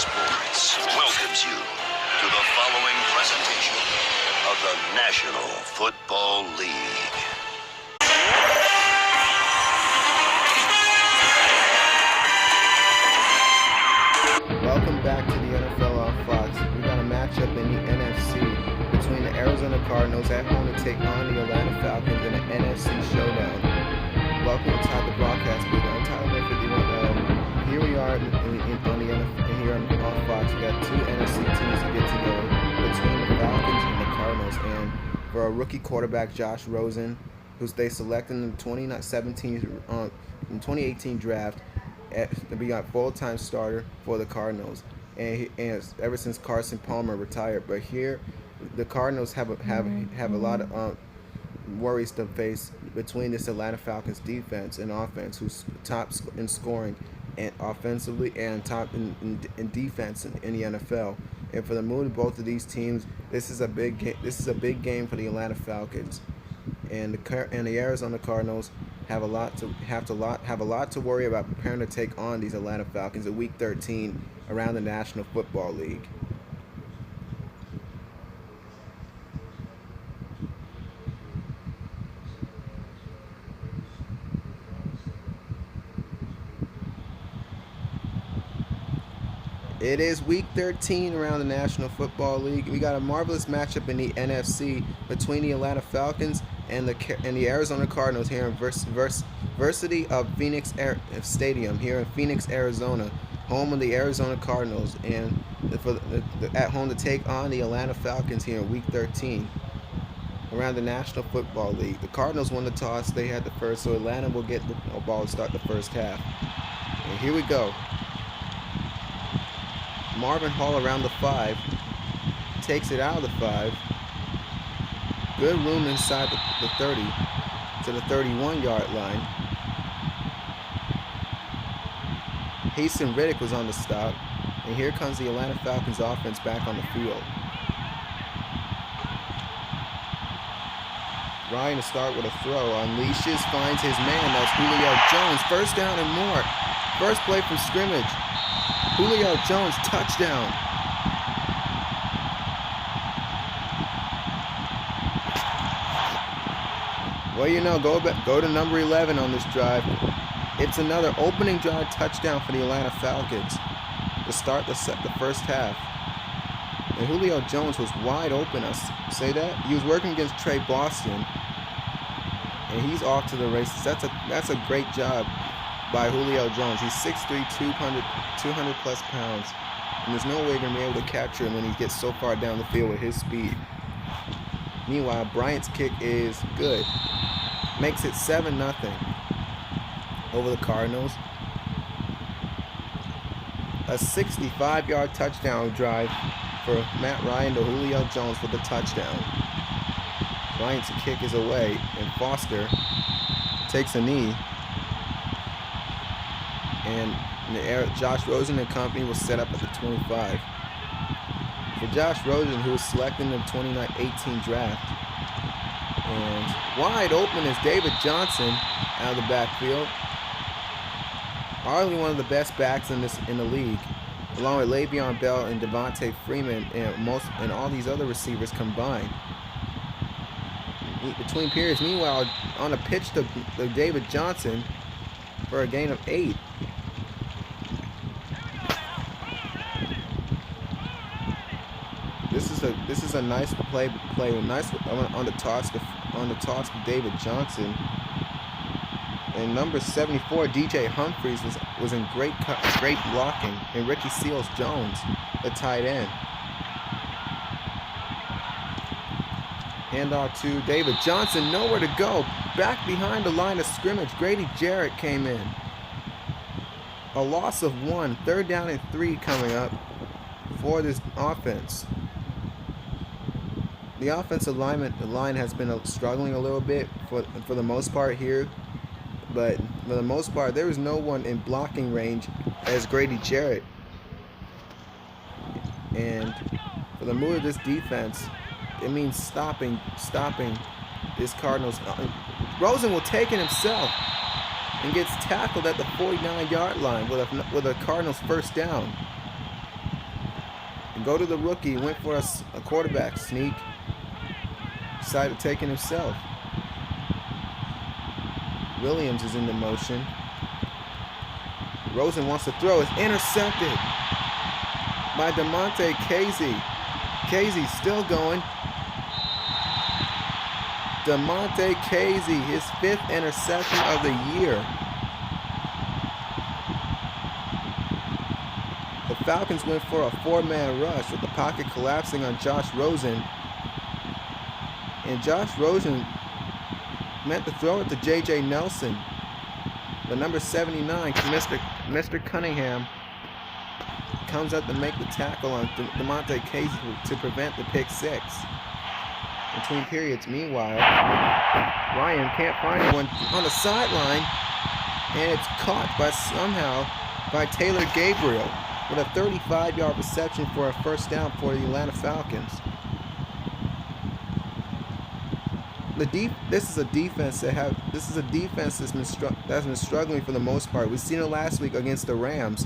Sports welcomes you to the following presentation of the National Football League. Welcome back to the NFL on Fox. We got a matchup in the NFC between the Arizona Cardinals at home to take on the Atlanta Falcons in an NFC showdown. Welcome inside the broadcast booth. I'm Tyler Vs. Here we are on Fox. We got two NFC teams to get together between the Falcons and the Cardinals. And for a rookie quarterback, Josh Rosen, who they selected in the 2018 draft, to be a full-time starter for the Cardinals, and ever since Carson Palmer retired. But here, the Cardinals have a lot of worries to face between this Atlanta Falcons defense and offense, who's top in scoring and offensively and top in defense in the NFL. And for the mood of both of these teams, this is a big game. This is a big game for the Atlanta Falcons, and the Arizona Cardinals have a lot to worry about preparing to take on these Atlanta Falcons in Week 13 around the National Football League. It is Week 13 around the National Football League. We got a marvelous matchup in the NFC between the Atlanta Falcons and the Arizona Cardinals here in Varsity of Phoenix Stadium here in Phoenix, Arizona, home of the Arizona Cardinals, and at home to take on the Atlanta Falcons here in Week 13 around the National Football League. The Cardinals won the toss; they had the first, so Atlanta will get the ball to start the first half. And here we go. Marvin Hall around the 5, takes it out of the 5. Good room inside the 30 to the 31-yard line. Hasten Riddick was on the stop, and here comes the Atlanta Falcons offense back on the field. Ryan to start with a throw, unleashes, finds his man, that's Julio Jones. First down and more. First play from scrimmage. Julio Jones, touchdown. Well, you know, go to number 11 on this drive. It's another opening drive touchdown for the Atlanta Falcons to start the first half. And Julio Jones was wide open. I say that he was working against Trey Boston, and he's off to the races. That's a great job by Julio Jones. He's 6'3", 200 plus pounds, and there's no way you're going to be able to capture him when he gets so far down the field with his speed. Meanwhile, Bryant's kick is good. Makes it 7-0 over the Cardinals. A 65-yard touchdown drive for Matt Ryan to Julio Jones for the touchdown. Bryant's kick is away, and Foster takes a knee. And Josh Rosen and company will set up at the 25. For Josh Rosen, who was selected in the 2018 draft. And wide open is David Johnson out of the backfield. Arguably one of the best backs in the league, along with Le'Veon Bell and Devontae Freeman and all these other receivers combined. Between periods, meanwhile, on a pitch to David Johnson for a gain of 8. This is a nice play. Nice on the toss to David Johnson. And number 74, DJ Humphries was in great blocking, and Ricky Seals-Jones, the tight end. Handoff to David Johnson, nowhere to go. Back behind the line of scrimmage, Grady Jarrett came in. A loss of 1, 3rd down and 3 coming up for this offense. The offensive line has been struggling a little bit for the most part here, but for the most part, there is no one in blocking range as Grady Jarrett. And for the mood of this defense, it means stopping this Cardinals. Rosen will take it himself and gets tackled at the 49-yard line with a Cardinals first down. And go to the rookie. Went for a quarterback sneak. Decided to take it himself. Williams is in the motion. Rosen wants to throw. It's intercepted by DeMonte Casey. Casey still going. DeMonte Casey, his 5th interception of the year. The Falcons went for a 4-man rush with the pocket collapsing on Josh Rosen. And Josh Rosen meant to throw it to J.J. Nelson. The number 79, Mr. Cunningham, comes up to make the tackle on DeMonte Casey to prevent the pick 6. Between periods, meanwhile, Ryan can't find anyone on the sideline, and it's caught by Taylor Gabriel with a 35-yard reception for a first down for the Atlanta Falcons. This is a defense that's been struggling for the most part. We've seen it last week against the Rams.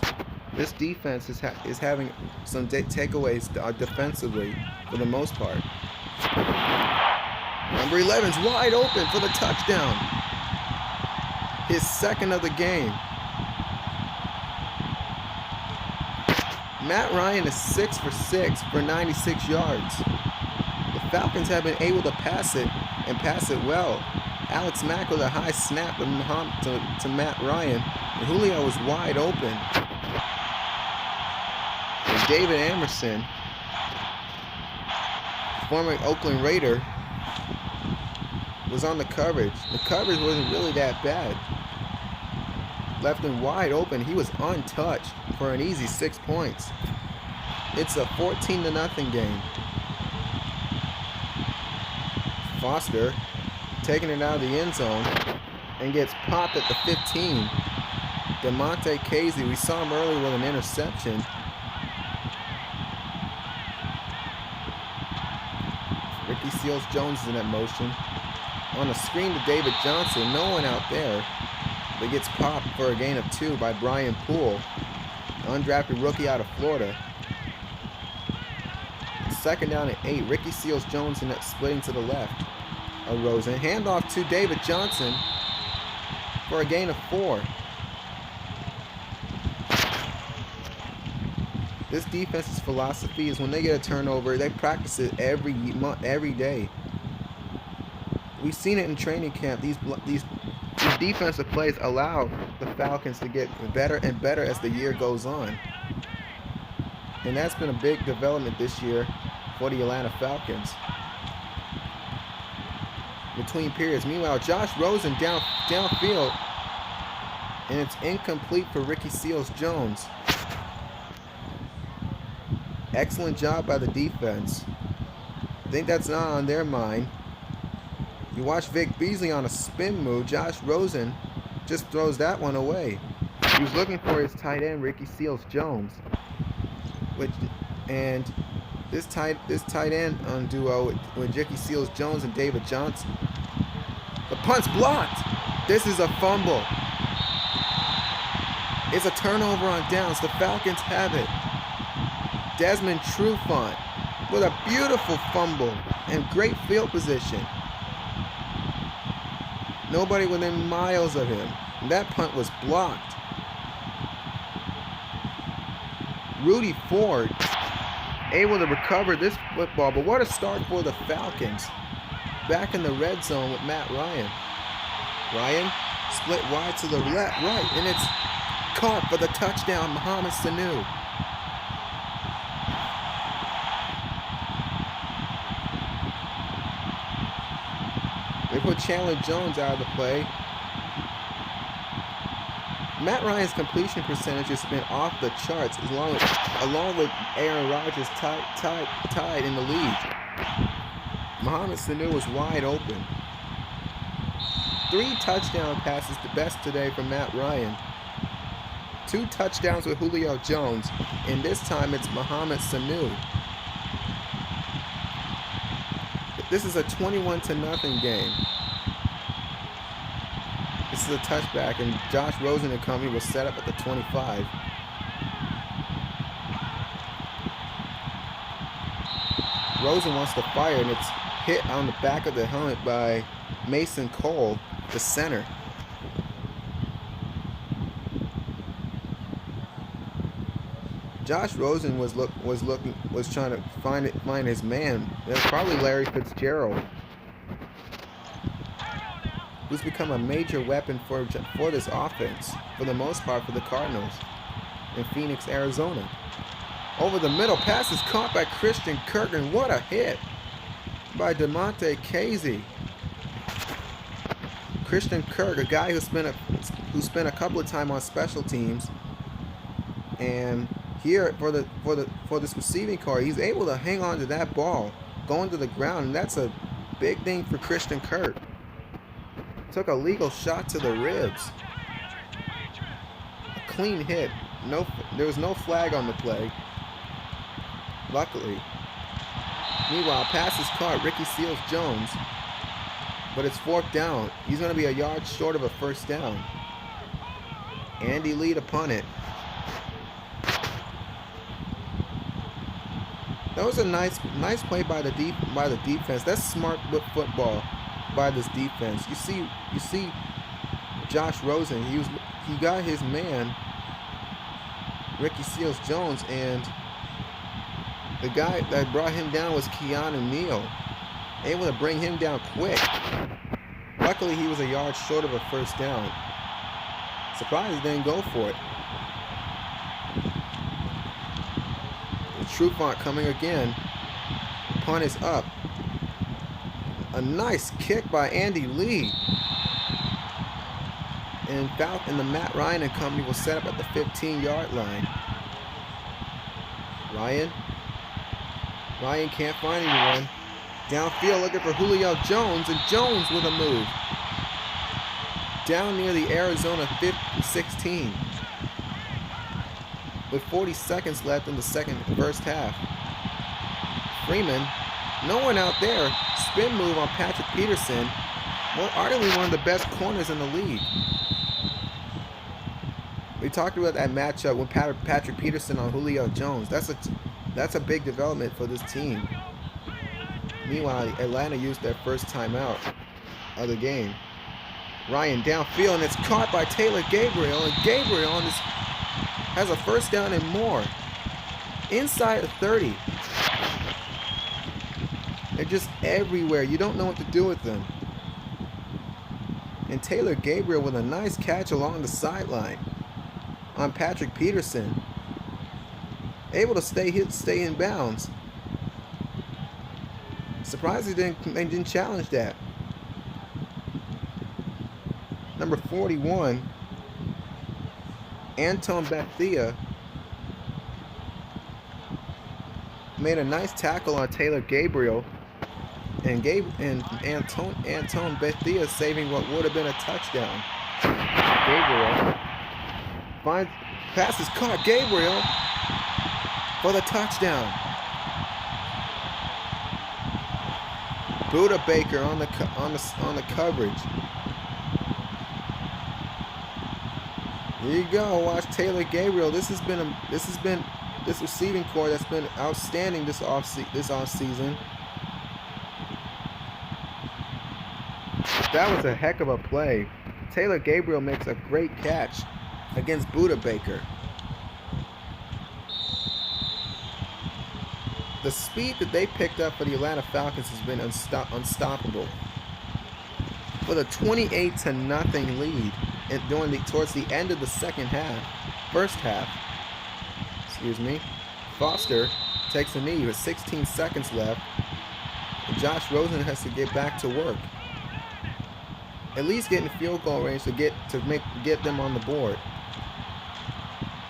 This defense is having some takeaways defensively for the most part. Number 11's wide open for the touchdown. His 2nd of the game. Matt Ryan is 6 for 6 for 96 yards. The Falcons have been able to pass it and pass it well. Alex Mack with a high snap to Matt Ryan. And Julio was wide open. And David Emerson, former Oakland Raider, was on the coverage. The coverage wasn't really that bad. Left him wide open. He was untouched for an easy 6 points. It's a 14-0 game. Foster taking it out of the end zone and gets popped at the 15. DeMonte Casey, we saw him earlier with an interception. Ricky Seals-Jones is in that motion. On a screen to David Johnson, no one out there, but gets popped for a gain of 2 by Brian Poole, undrafted rookie out of Florida. 2nd down and 8. Ricky Seals-Jones in that splitting to the left. Rosen. Handoff to David Johnson for a gain of 4. This defense's philosophy is when they get a turnover, they practice it every day. We've seen it in training camp. These defensive plays allow the Falcons to get better and better as the year goes on. And that's been a big development this year for the Atlanta Falcons. Between periods. Meanwhile, Josh Rosen downfield, and it's incomplete for Ricky Seals-Jones. Excellent job by the defense. I think that's not on their mind. You watch Vic Beasley on a spin move. Josh Rosen just throws that one away. He was looking for his tight end, Ricky Seals-Jones. And this tight end duo with Ricky Seals-Jones and David Johnson. The punt's blocked. This is a fumble. It's a turnover on downs. The Falcons have it. Desmond Trufant with a beautiful fumble and great field position. Nobody within miles of him. And that punt was blocked. Rudy Ford able to recover this football, but what a start for the Falcons. Back in the red zone with Matt Ryan. Ryan split wide to the right, and it's caught for the touchdown, Mohamed Sanu. They put Chandler Jones out of the play. Matt Ryan's completion percentage has been off the charts, along with Aaron Rodgers tied in the lead. Mohamed Sanu was wide open. 3 touchdown passes, the best today from Matt Ryan. 2 touchdowns with Julio Jones, and this time it's Mohamed Sanu. This is a 21-0 game. This is a touchback, and Josh Rosen and company was set up at the 25. Rosen wants to fire, and it's hit on the back of the helmet by Mason Cole, the center. Josh Rosen was trying to find his man. That's probably Larry Fitzgerald, who's become a major weapon for this offense, for the most part, for the Cardinals in Phoenix, Arizona. Over the middle, pass is caught by Christian Kirk, and what a hit by DeMonte Casey. Christian Kirk, a guy who spent a couple of time on special teams, and here for this receiving core, he's able to hang on to that ball going to the ground, and that's a big thing for Christian Kirk. Took a legal shot to the ribs. A clean hit. There was no flag on the play, luckily. Meanwhile, pass is caught. Ricky Seals-Jones, but it's 4th down. He's going to be a yard short of a 1st down. Andy Lee to punt it. That was a nice play by the defense. That's smart football by this defense. You see Josh Rosen. He got his man Ricky Seals-Jones, and the guy that brought him down was Keanu Neal. Able to bring him down quick. Luckily, he was a yard short of a 1st down. Surprised he didn't go for it. Trufant coming again. Punt is up. A nice kick by Andy Lee. And the Matt Ryan and company will set up at the 15-yard line. Ryan can't find anyone. Downfield looking for Julio Jones, and Jones with a move. Down near the Arizona 16. With 40 seconds left in the first half. Freeman, no one out there. Spin move on Patrick Peterson. Arguably one of the best corners in the league. We talked about that matchup with Patrick Peterson on Julio Jones. That's a big development for this team. Meanwhile, Atlanta used their first timeout of the game. Ryan downfield, and it's caught by Taylor Gabriel, and Gabriel has a 1st down and more. Inside the 30. They're just everywhere. You don't know what to do with them. And Taylor Gabriel with a nice catch along the sideline on Patrick Peterson. Able to stay in bounds. Surprised they didn't challenge that. Number 41, Anton Bethea, made a nice tackle on Taylor Gabriel, and Anton Bethea saving what would have been a touchdown. Gabriel pass is caught. Gabriel for the touchdown. Buda Baker on the coverage. Here you go. Watch Taylor Gabriel. This receiving core that's been outstanding this offseason. That was a heck of a play. Taylor Gabriel makes a great catch against Buda Baker. The speed that they picked up for the Atlanta Falcons has been unstoppable. For the 28-0 lead towards the end of the first half. Foster takes a knee with 16 seconds left. And Josh Rosen has to get back to work. At least get in field goal range to get them on the board.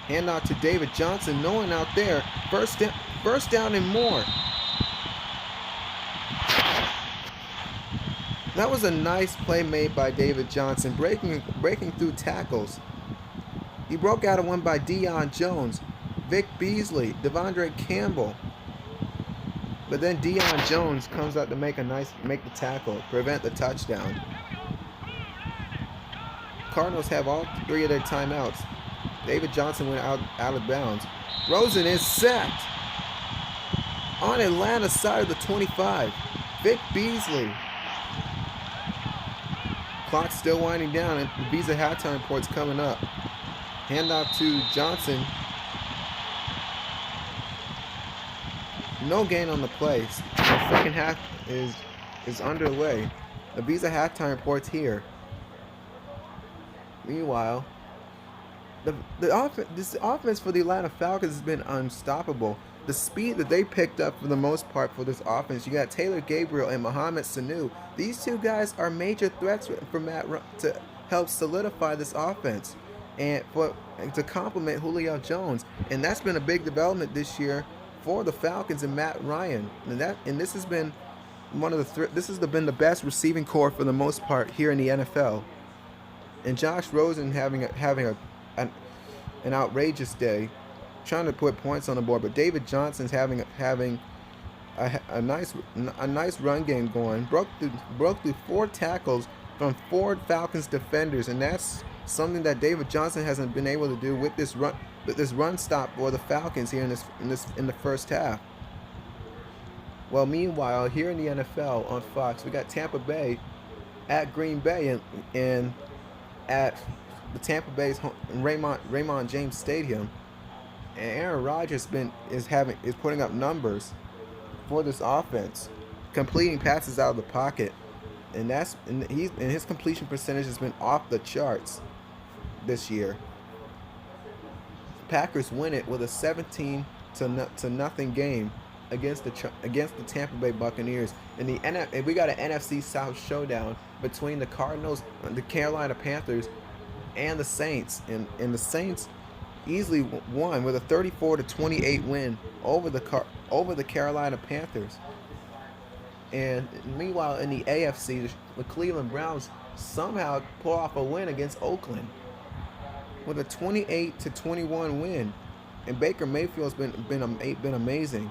Hand out to David Johnson. No one out there. First down and more. That was a nice play made by David Johnson, breaking through tackles. He broke out of one by Deion Jones, Vic Beasley, Devondre Campbell. But then Deion Jones comes out to make the tackle, prevent the touchdown. Cardinals have all 3 of their timeouts. David Johnson went out of bounds. Rosen is sacked. on Atlanta's side of the 25. Vic Beasley. Clock still winding down, and the Visa halftime report's coming up. Handoff to Johnson. No gain on the play. The second half is underway. The Visa halftime report's here. Meanwhile, this offense for the Atlanta Falcons has been unstoppable. The speed that they picked up for the most part for this offense, you got Taylor Gabriel and Mohamed Sanu. These two guys are major threats for to help solidify this offense and to complement Julio Jones. And that's been a big development this year for the Falcons and Matt Ryan. And this has been been the best receiving core for the most part here in the NFL. And Josh Rosen having an outrageous day, trying to put points on the board, but David Johnson's having a nice run game going. Broke through 4 tackles from 4 Falcons defenders, and that's something that David Johnson hasn't been able to do with this run stop for the Falcons here in the first half. Well, meanwhile, here in the NFL on Fox, we got Tampa Bay at Green Bay and at the Tampa Bay's Raymond James Stadium, and Aaron Rodgers is putting up numbers for this offense, completing passes out of the pocket, and his completion percentage has been off the charts this year. The Packers win it with a 17-0 game against the Tampa Bay Buccaneers. And we got an NFC South showdown between the Cardinals, the Carolina Panthers, and the Saints. And the Saints easily won with a 34-28 win over the Carolina Panthers. And meanwhile, in the AFC, the Cleveland Browns somehow pull off a win against Oakland with a 28-21 win. And Baker Mayfield's been amazing.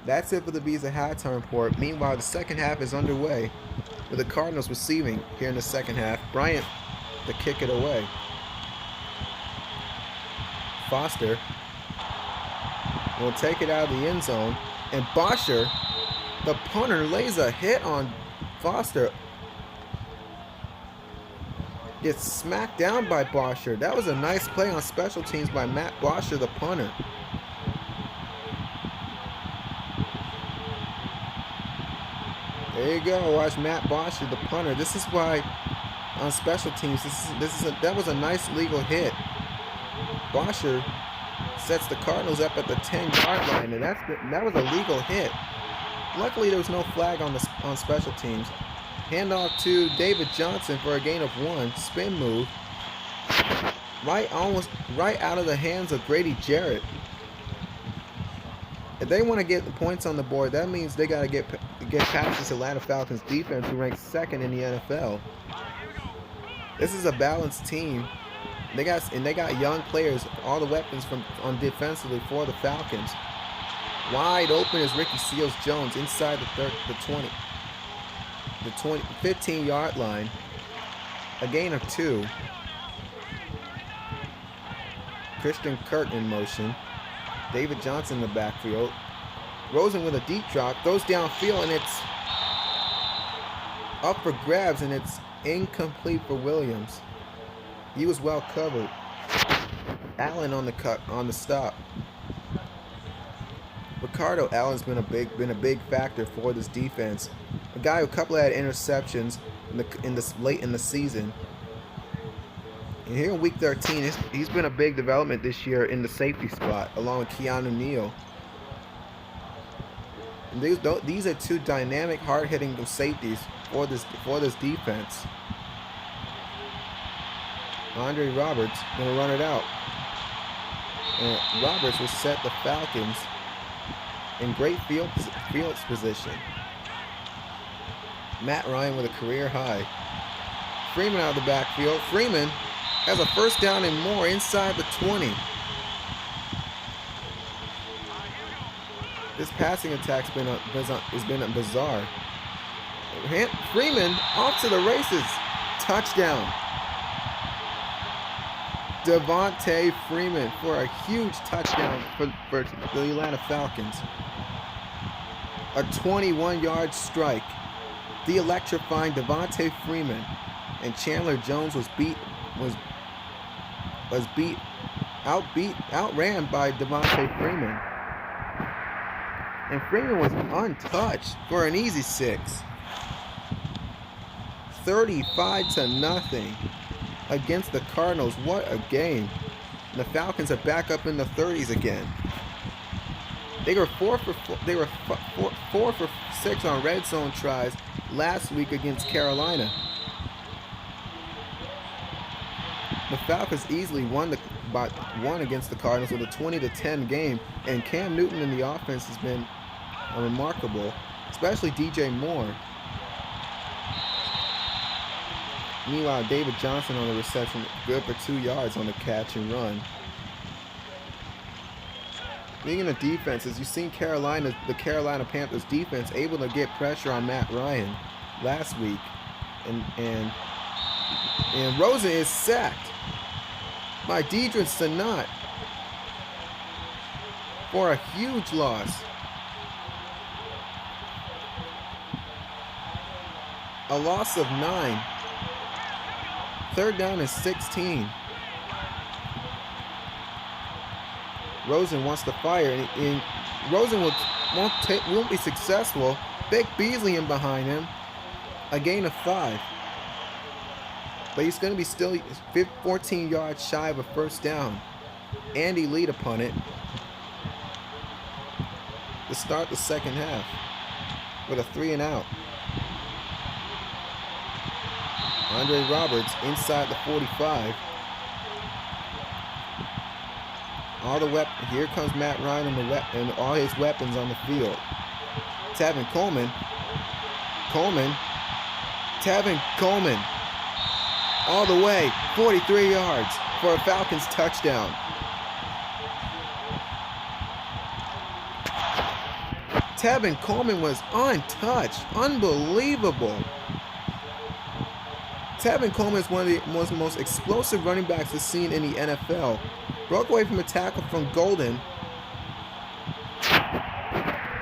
That's it for the Visa halftime report. Meanwhile, the second half is underway with the Cardinals receiving here in the second half. Bryant to kick it away. Foster will take it out of the end zone, and Bosher, the punter, lays a hit on Foster. Gets smacked down by Bosher. That was a nice play on special teams by Matt Bosher, the punter. There you go. Watch Matt Bosher, the punter. This is why on special teams, that was a nice legal hit. Bosher sets the Cardinals up at the 10-yard line, and that was a legal hit. Luckily, there was no flag on special teams. Handoff to David Johnson for a gain of 1. Spin move. Right out of the hands of Grady Jarrett. If they want to get the points on the board, that means they got to get past this Atlanta Falcons defense, who ranks 2nd in the NFL. This is a balanced team. They got young players, all the weapons on defensively for the Falcons. Wide open is Ricky Seals-Jones inside the 15-yard line. A gain of 2. Christian Kirk in motion. David Johnson in the backfield. Rosen with a deep drop, throws downfield, and it's up for grabs, and it's incomplete for Williams. He was well covered. Allen on the stop. Ricardo Allen's been a big factor for this defense. A guy who had interceptions late in the season. And here in Week 13, he's been a big development this year in the safety spot, along with Keanu Neal. And these are 2 dynamic, hard-hitting safeties for this defense. Andre Roberts going to run it out. And Roberts will set the Falcons in great field position. Matt Ryan with a career high. Freeman out of the backfield. Freeman has a first down and more inside the 20. This passing attack's been bizarre. Freeman off to the races. Touchdown. Devontae Freeman for a huge touchdown for the Atlanta Falcons. a 21-yard strike. The electrifying Devontae Freeman and Chandler Jones outran by Devontae Freeman. And Freeman was untouched for an easy 6. 35-0 against the Cardinals. What a game. And the Falcons are back up in the 30s again. They were 4 for 6 on red zone tries last week against Carolina. The Falcons easily won against the Cardinals with a 20-10 game, and Cam Newton in the offense has been remarkable, especially DJ Moore. Meanwhile, David Johnson on the reception, good for 2 yards on the catch and run. Speaking of defenses, you've seen the Carolina Panthers defense able to get pressure on Matt Ryan last week, and Rosen is sacked by Deidre Sanat for a huge loss. A loss of 9. 3rd down and 16. Rosen wants to fire, and Rosen won't be successful. Vic Beasley in behind him. A gain of 5. But he's going to be still 14 yards shy of a 1st down. Andy Lee to punt it to start the 2nd half with a 3-and-out. Andre Roberts inside the 45. Here comes Matt Ryan and all his weapons on the field. Tevin Coleman. Tevin Coleman. All the way, 43 yards for a Falcons touchdown. Tevin Coleman was untouched. Unbelievable. Tevin Coleman is one of the most explosive running backs we've seen in the NFL. Broke away from a tackle from Golden.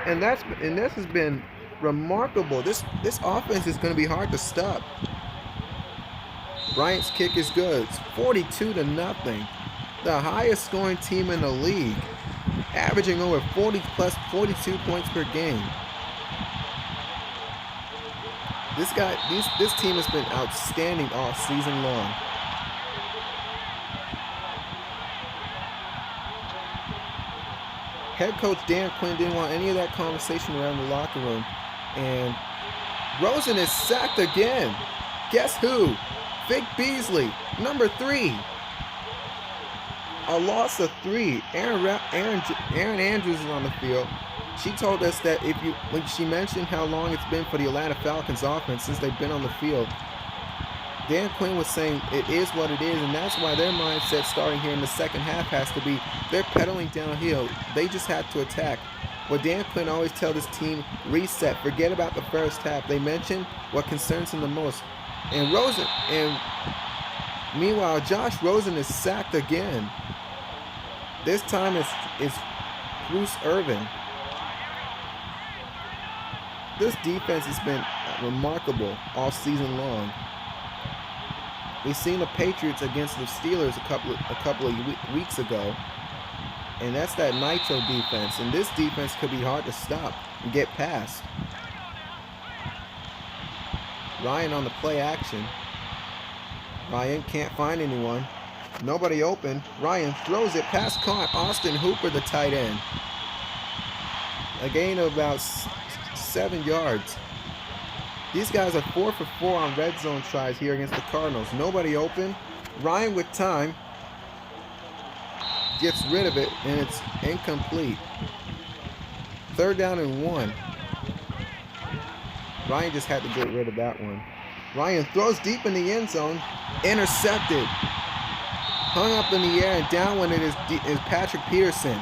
And this has been remarkable. This offense is going to be hard to stop. Bryant's kick is good. It's 42-0. The highest scoring team in the league, averaging over 42 points per game. This team has been outstanding all season long. Head coach Dan Quinn didn't want any of that conversation around the locker room. And Rosen is sacked again. Guess who? Vic Beasley, number 3. A loss of 3. Aaron Andrews is on the field. She told us that when she mentioned how long it's been for the Atlanta Falcons offense since they've been on the field, Dan Quinn was saying it is what it is, and that's why their mindset starting here in the 2nd half has to be they're pedaling downhill. They just have to attack. Well, Dan Quinn always tells his team, reset, forget about the 1st half. They mention what concerns him the most. Meanwhile, Josh Rosen is sacked again. This time it's Bruce Irvin. This defense has been remarkable all season long. We've seen the Patriots against the Steelers a couple of weeks ago, and that's that nitro defense. And this defense could be hard to stop and get past. Ryan on the play action. Ryan can't find anyone. Nobody open. Ryan throws it past caught. Austin Hooper, the tight end. A gain of about 7 yards. These guys are 4 for 4 on red zone tries here against the Cardinals. Nobody open. Ryan with time gets rid of it, and it's incomplete. 3rd down and 1. Ryan just had to get rid of that one. Ryan throws deep in the end zone. Intercepted. Hung up in the air, and down when it is Patrick Peterson.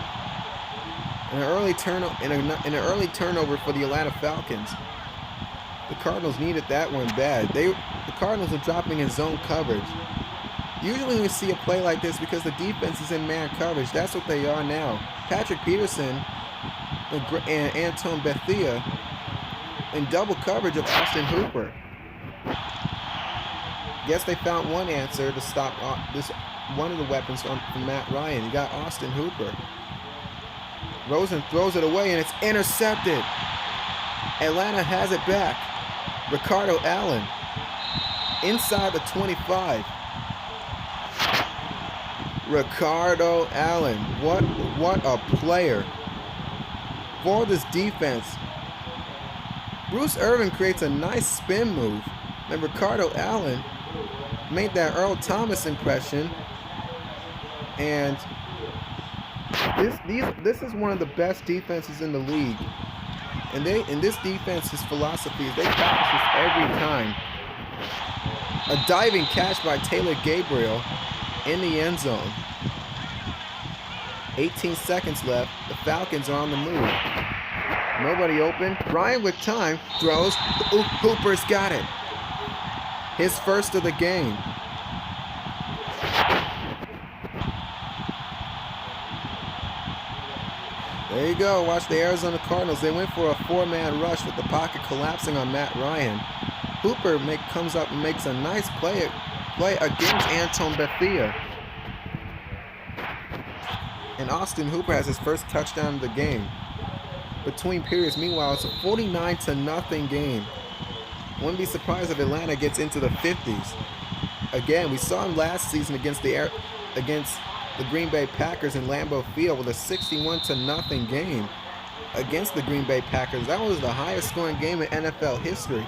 An early turnover for the Atlanta Falcons. The Cardinals needed that one bad. The Cardinals are dropping in zone coverage. Usually we see a play like this because the defense is in man coverage. That's what they are now. Patrick Peterson and Anton Bethia in double coverage of Austin Hooper. Guess they found one answer to stop this one of the weapons from Matt Ryan. You got Austin Hooper. Rosen throws it away and it's intercepted. Atlanta has it back. Ricardo Allen inside the 25. Ricardo Allen, what a player for this defense. Bruce Irvin creates a nice spin move, and Ricardo Allen made that Earl Thomas impression. And this is one of the best defenses in the league. And this defense's philosophy is they practice this every time. A diving catch by Taylor Gabriel in the end zone. 18 seconds left. The Falcons are on the move. Nobody open. Ryan with time throws. Hooper's got it. His first of the game. There you go. Watch the Arizona Cardinals. They went for a 4-man rush with the pocket collapsing on Matt Ryan. Hooper comes up and makes a nice play against Anton Bethia. And Austin Hooper has his first touchdown of the game. Between periods, meanwhile, it's a 49-0 game. Wouldn't be surprised if Atlanta gets into the 50s. Again, we saw him last season against the Green Bay Packers in Lambeau Field with a 61-0 game against the Green Bay Packers. That was the highest scoring game in NFL history.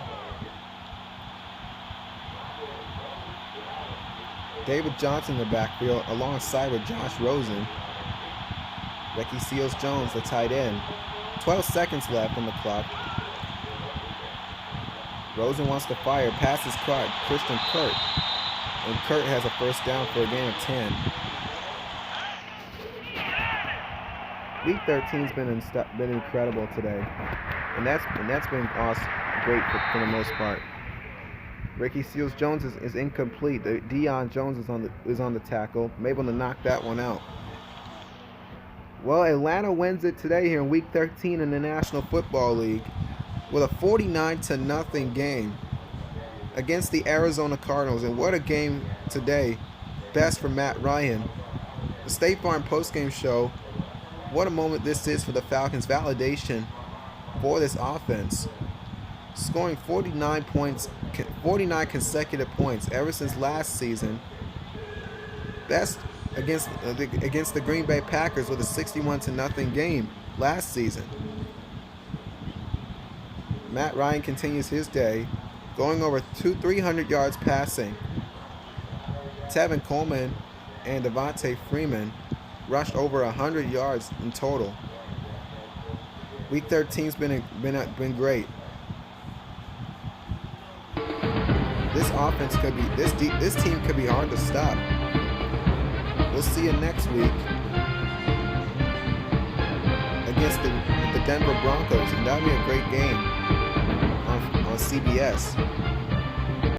David Johnson in the backfield alongside with Josh Rosen. Ricky Seals-Jones, the tight end. 12 seconds left on the clock. Rosen wants to fire. Pass is caught. Christian Kirk. And Kirk has a first down for a gain of 10. Week 13's been incredible today. And that's been awesome, great for the most part. Ricky Seals-Jones is incomplete. Deion Jones is on the tackle. I'm able to knock that one out. Well, Atlanta wins it today here in Week 13 in the National Football League with a 49-0 game against the Arizona Cardinals. And what a game today. Best for Matt Ryan. The State Farm postgame show. What a moment this is for the Falcons. Validation for this offense. Scoring 49 consecutive points ever since last season. Best against the Green Bay Packers with a 61-0 game last season. Matt Ryan continues his day, going over 300 yards passing. Tevin Coleman and Devontae Freeman rushed over 100 yards in total. Week 13's been great. This offense could be this team could be hard to stop. We'll see you next week against the Denver Broncos, and that'll be a great game on CBS.